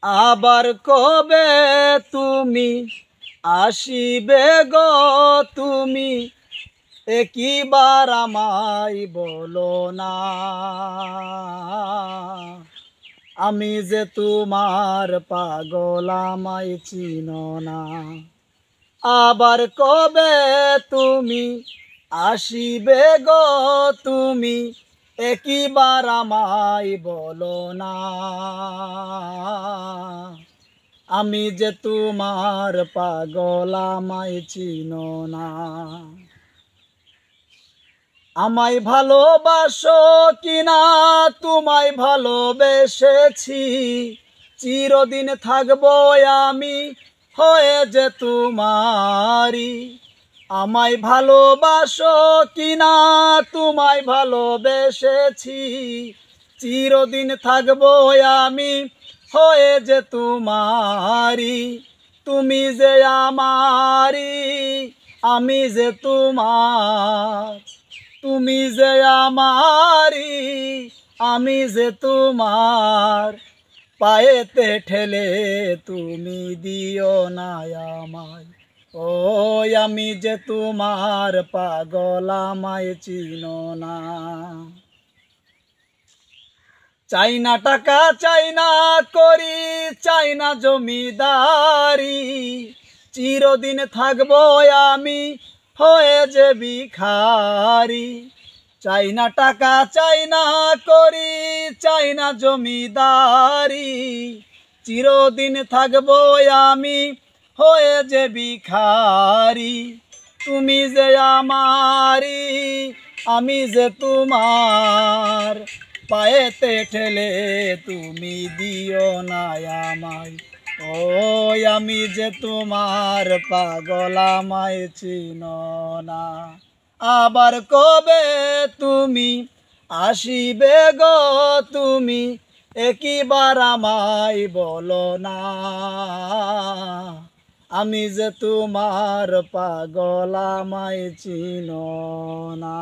আবার কবে তুমি আসিবে গো তুমি একবার আমায় বলো না। আমি যে তোমার পাগল আমায় চিনো না। আবার কবে তুমি আসিবে গো তুমি একবার আমায় বলো না। আমি যে তোমার পাগল আমায় চিনো না। আমায় ভালোবাসো কিনা তোমায় ভালোবেসেছি, চিরদিন থাকবো আমি হয়ে যে তোমারি। আমায় ভালোবাসো কিনা তোমায় ভালোবেসেছি, চিরদিন থাকবো আমি হয়ে যে তোমারি। তুমি যে আমারি আমি যে তোমার, তুমি যে আমারি আমি যে তোমার। পায়েতে ঠেলে তুমি দিও না আমায়, ও আমি যে তোমার পাগল আমায় চিনো না। চাই না টাকা চাই না করি চাই না জমিদারি, চিরদিন থাকবো আমি হয়ে যে ভিখারি। চাই না টাকা চাই না করি চাই না জমিদারি, চিরদিন থাকবো আমি হয়ে যে ভিখারি। তুমি যে আমারি আমি যে তোমার, পায়েতে ঠেলে তুমি দিও না আমায়, ও আমি যে তোমার পাগল আমায় চিনো না। আবার কবে তুমি আসিবে গো তুমি একবার আমায় বলো না। আমি যে তোমার পাগল আমায় চিনো না।